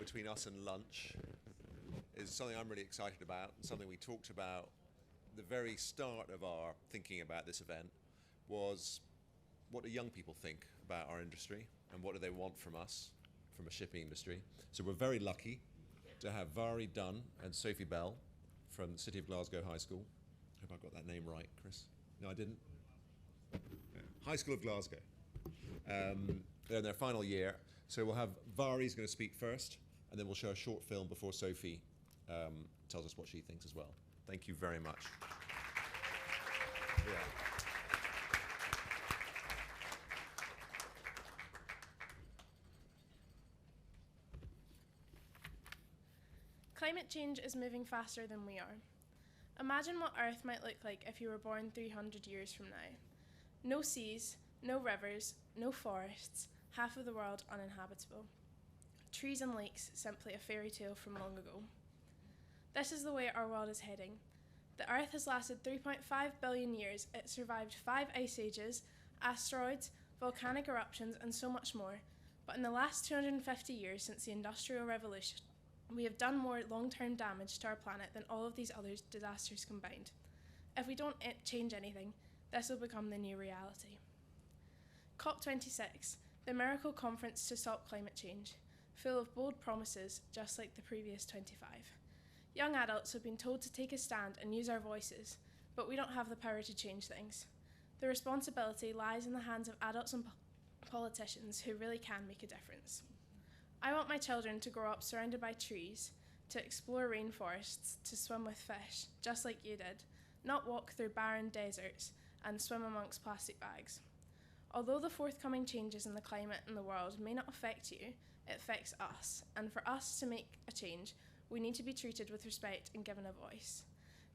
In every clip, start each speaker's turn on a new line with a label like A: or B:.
A: between us and lunch is something I'm really excited about, and something we talked about. The very start of our thinking about this event was, what do young people think about our industry and what do they want from us, from a shipping industry? So we're very lucky to have Vari Dunn and Sophie Bell from the City of Glasgow High School. Hope I got that name right, Chris. No, I didn't. High School of Glasgow. They're in their final year, so we'll have Vari's going to speak first, and then we'll show a short film before Sophie tells us what she thinks as well. Thank you very much. Yeah.
B: Climate change is moving faster than we are. Imagine what Earth might look like if you were born 300 years from now. No seas, no rivers, no forests, half of the world uninhabitable. Trees and lakes simply a fairy tale from long ago. This is the way our world is heading. The Earth has lasted 3.5 billion years. It survived 5 ice ages, asteroids, volcanic eruptions, and so much more. But in the last 250 years since the Industrial Revolution, we have done more long-term damage to our planet than all of these other disasters combined. If we don't change anything, this will become the new reality. COP26, the miracle conference to stop climate change, full of bold promises, just like the previous 25. Young adults have been told to take a stand and use our voices, but we don't have the power to change things. The responsibility lies in the hands of adults and politicians who really can make a difference. I want my children to grow up surrounded by trees, to explore rainforests, to swim with fish, just like you did, not walk through barren deserts and swim amongst plastic bags. Although the forthcoming changes in the climate and the world may not affect you, it affects us, and for us to make a change, we need to be treated with respect and given a voice.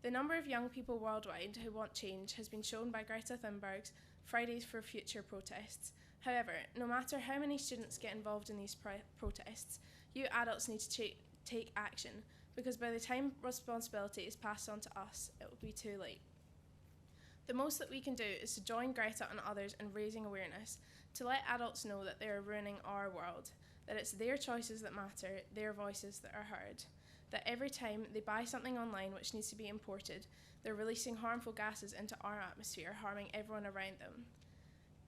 B: The number of young people worldwide who want change has been shown by Greta Thunberg's Fridays for Future protests. However, no matter how many students get involved in these protests, you adults need to take action, because by the time responsibility is passed on to us, it will be too late. The most that we can do is to join Greta and others in raising awareness, to let adults know that they are ruining our world, that it's their choices that matter, their voices that are heard, that every time they buy something online which needs to be imported, they're releasing harmful gases into our atmosphere, harming everyone around them.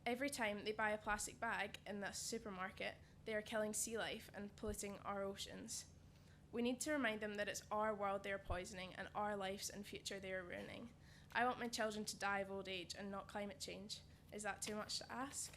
B: Every time they buy a plastic bag in the supermarket, they are killing sea life and polluting our oceans. We need to remind them that it's our world they are poisoning and our lives and future they are ruining. I want my children to die of old age and not climate change. Is that too much to ask?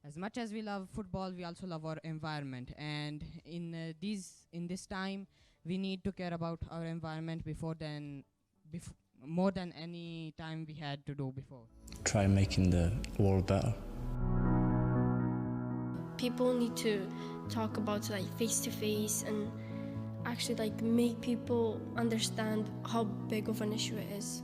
C: As much as we love football, we also love our environment. And in this time, we need to care about our environment more than any time we had to do before.
D: Try making the world better.
E: People need to talk about like face to face and actually like make people understand how big of an issue it is.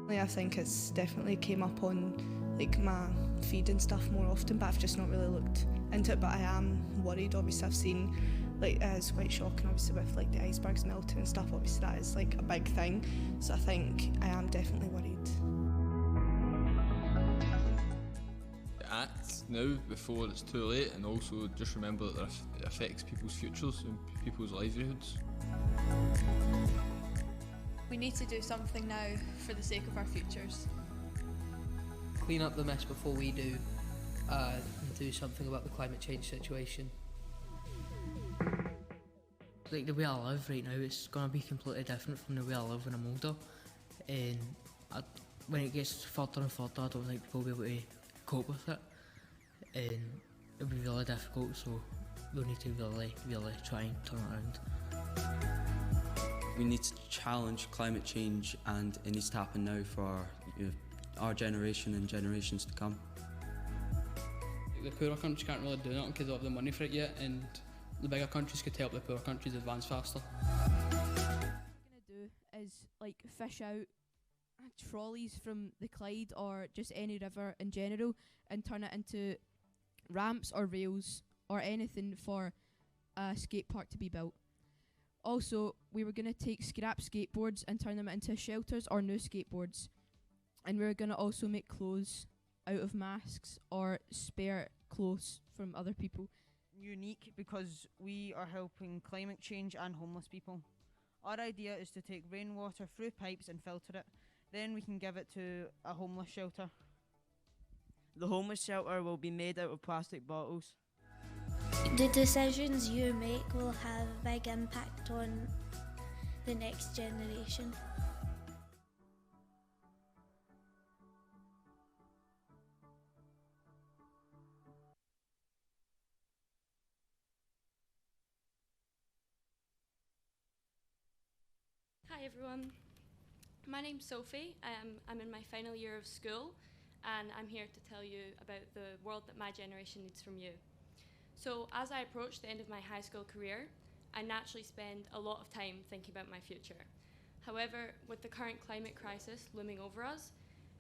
F: I think it's definitely came up on like my feed and stuff more often, but I've just not really looked into it. But I am worried. Obviously, I've seen like it's quite shocking. Obviously, with like the icebergs melting and stuff. Obviously, that is like a big thing. So I think I am definitely worried.
G: Act now before it's too late, and also just remember that it affects people's futures and people's livelihoods.
H: We need to do something now for the sake of our futures.
I: Clean up the mess before we do, and do something about the climate change situation. like the way I live right now, it's going to be completely different from the way I live when I'm older. And when it gets further and further, I don't think people will be able to cope with it. And it'll be really difficult, so we'll need to really, really try and turn it around.
J: We need to challenge climate change, and it needs to happen now for our generation and generations to come.
K: The poorer countries can't really do nothing because they don't have the money for it yet, and the bigger countries could help the poorer countries advance faster.
L: What we're going to do is like fish out trolleys from the Clyde or just any river in general and turn it into ramps or rails or anything for a skate park to be built. Also, we were going to take scrap skateboards and turn them into shelters or new skateboards. And we were going to also make clothes out of masks or spare clothes from other people.
M: Unique because we are helping climate change and homeless people. Our idea is to take rainwater through pipes and filter it. Then we can give it to a homeless shelter.
N: The homeless shelter will be made out of plastic bottles.
O: The decisions you make will have a big impact on the next generation.
P: Hi everyone, my name's Sophie. I'm in my final year of school and I'm here to tell you about the world that my generation needs from you. So as I approach the end of my high school career, I naturally spend a lot of time thinking about my future. However, with the current climate crisis looming over us,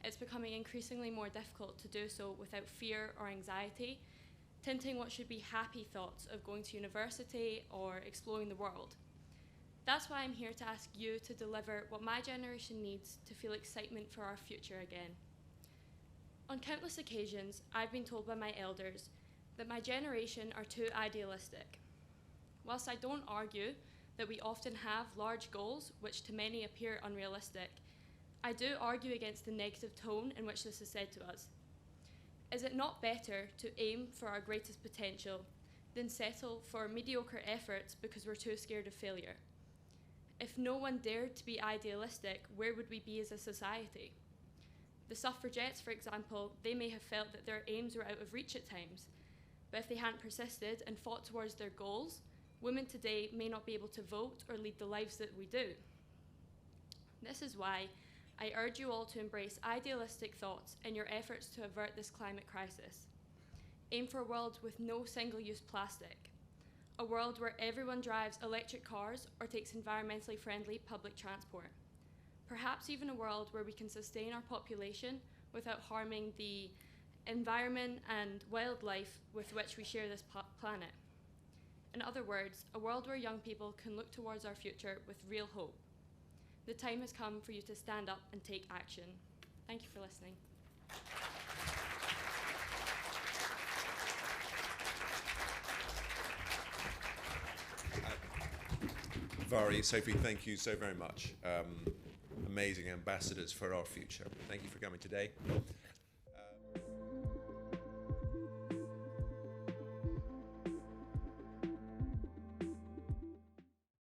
P: it's becoming increasingly more difficult to do so without fear or anxiety, tinting what should be happy thoughts of going to university or exploring the world. That's why I'm here to ask you to deliver what my generation needs to feel excitement for our future again. On countless occasions, I've been told by my elders that my generation are too idealistic. Whilst I don't argue that we often have large goals which to many appear unrealistic, I do argue against the negative tone in which this is said to us. Is it not better to aim for our greatest potential than settle for mediocre efforts because we're too scared of failure? If no one dared to be idealistic, where would we be as a society? The suffragettes, for example, they may have felt that their aims were out of reach at times, but if they hadn't persisted and fought towards their goals, women today may not be able to vote or lead the lives that we do. This is why I urge you all to embrace idealistic thoughts in your efforts to avert this climate crisis. Aim for a world with no single-use plastic, a world where everyone drives electric cars or takes environmentally friendly public transport. Perhaps even a world where we can sustain our population without harming the environment and wildlife with which we share this planet. In other words, a world where young people can look towards our future with real hope. The time has come for you to stand up and take action. Thank you for listening.
A: Vari, Sophie, thank you so very much. Amazing ambassadors for our future. Thank you for coming today.